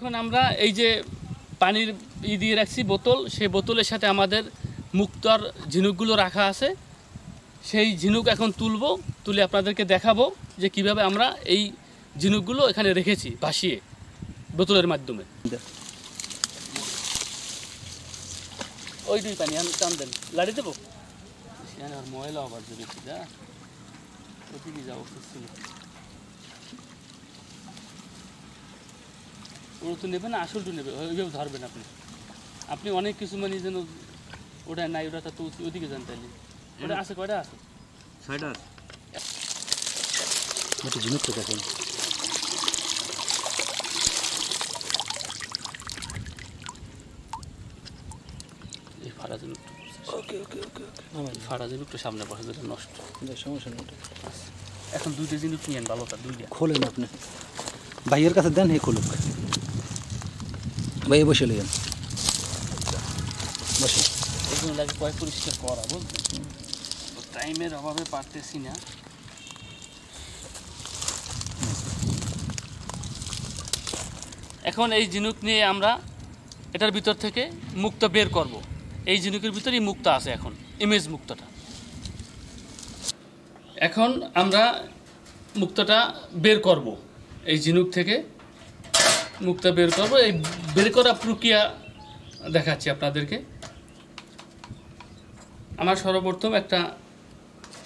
এখন আমরা এই যে পানির দিয়ে রাখছি বোতল, সেই বোতলের সাথে আমাদের মুক্তার ঝিনুকগুলো রাখা আছে। সেই ঝিনুক এখন তুলে আপনাদেরকে দেখাবো যে কিভাবে আমরা এই ঝিনুকগুলো এখানে রেখেছি ভাসিয়ে বোতলের মাধ্যমে। ওই দুই পানি আমি টান দেন, লাড়ি দেবো আর ময়লা আবার যদি ওদিকে যাওয়া উচিত ছিল। ওরা তো নেবে না, আসলটা নেবে, ওইভাবে ধরবেন আপনি। আপনি অনেক কিছু মানে যেন ওটা নাই, ওটা তো ওদিকে যান। তাইলে ওটা আছে, কয়টা আছে? 6টা আছে। ঝিনুক তো দেখেন এই ফাড়া ঝিনুকটা। ওকে ওকে ওকে ওকে, ফাড়া ঝিনুকটা সামনে বসে, যেটা নষ্ট, সমস্যা নেই। এখন দুইটা ঝিনুক নিয়েন, ভালোটা দুইটা খোলেন আপনি, ভাইয়ের কাছে দেন, হে খুলুক। ভাই বসে লইয়েন, বসে। এগুলো লাগে কয় পরিষ্কার করা, বুঝলেন? টাইমের অভাবে পারতেছি না। এখন এই ঝিনুক নিয়ে আমরা এটার ভিতর থেকে মুক্তা বের করব। এই ঝিনুকের ভিতরেই মুক্তা আছে, এখন ইমেজ মুক্তাটা। এখন আমরা মুক্তাটা বের করব, এই ঝিনুক থেকে মুক্তা বের করব। এই বের করা প্রক্রিয়া দেখাচ্ছি আপনাদেরকে। আমার সর্বপ্রথম একটা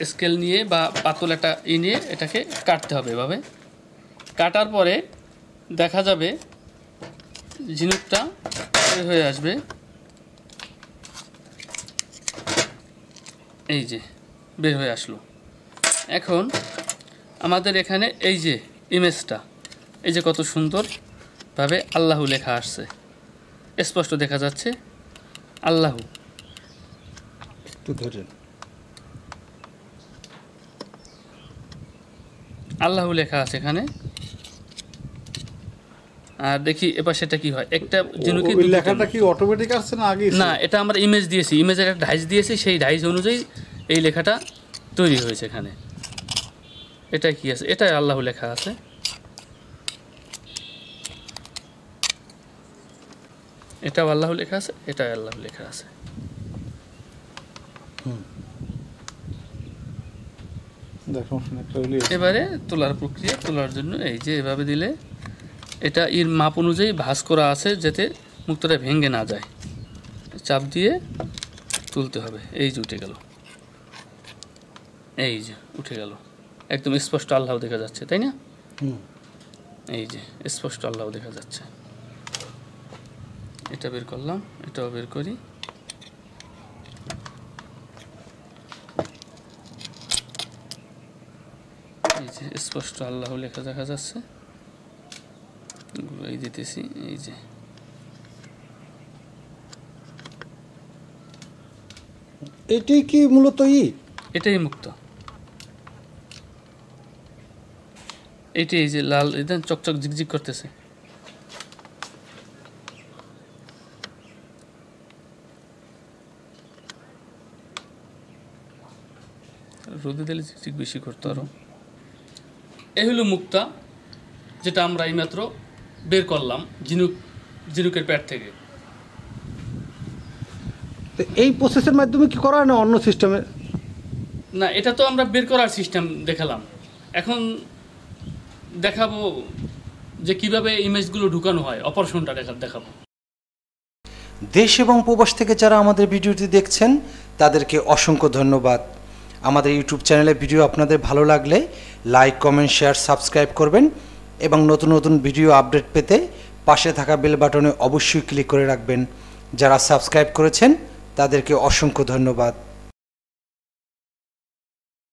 স্কেল নিয়ে বা পাতল একটা নিয়ে এটাকে কাটতে হবে। এভাবে কাটার পরে দেখা যাবে ঝিনুকটা বের হয়ে আসবে। এই যে বের হয়ে আসলো। এখন আমাদের এখানে এই যে ইমেজটা, এই যে কত সুন্দরভাবে আল্লাহু লেখা আসছে, স্পষ্ট দেখা যাচ্ছে আল্লাহু। একটু ধরেন, আল্লাহু লেখা আছে এখানে। আর দেখি এবার সেটা কি হয়। একটা ঝিনুকে লেখাটা কি অটোমেটিক আসছে না আগে? না, এটা আমরা ইমেজ দিয়েছি, ইমেজের একটা ডাইস দিয়েছি, সেই ডাইস অনুযায়ী এই লেখাটা তৈরি হয়েছে এখানে। এটা কি আছে? এটাই আল্লাহু লেখা আছে। এটাও আল্লাহু লেখা আছে, এটাই আল্লাহু লেখা আছে। এবারে তোলার প্রক্রিয়া, তোলার জন্য এই যে এভাবে দিলে এটা এর মাপ অনুযায়ী ভাঁজ করা আছে, যাতে মুক্তাটা ভেঙে না যায়। চাপ দিয়ে তুলতে হবে। এই যে উঠে গেল, এই যে উঠে গেল, একদম স্পষ্ট আল্লাহ দেখা যাচ্ছে, তাই না? এই যে স্পষ্ট আল্লাহ দেখা যাচ্ছে। এটা বের করলাম, এটাও বের করি। এই যে স্পষ্ট আল্লাহ লেখা দেখা যাচ্ছে। এই দিতেছি, এই যে এটাই কি মূলত এটাই মুক্ত। এইটাই, এই যে লাল, এটা চকচক ঝিকঝিক করতেছে। রোদে দিলে ঝিকঝিক বেশি করতে আরো। এই হলো মুক্তা, যেটা আমরা এইমাত্র বের করলাম ঝিনুকের পেট থেকে। এই প্রসেসের মাধ্যমে কি করা হয় না অন্য সিস্টেমে? না, এটা তো আমরা বের করার সিস্টেম দেখালাম। এখন দেখাবো যে কিভাবে ইমেজগুলো ঢুকানো হয়, অপারেশনটা দেখাবো। দেশ এবং প্রবাস থেকে যারা আমাদের ভিডিওটি দেখছেন তাদেরকে অসংখ্য ধন্যবাদ। আমাদের ইউটিউব চ্যানেলে ভিডিও আপনাদের ভালো লাগলে লাইক, কমেন্ট, শেয়ার, সাবস্ক্রাইব করবেন এবং নতুন নতুন ভিডিও আপডেট পেতে পাশে থাকা বেল বাটনে অবশ্যই ক্লিক করে রাখবেন। যারা সাবস্ক্রাইব করেছেন তাদেরকে অসংখ্য ধন্যবাদ।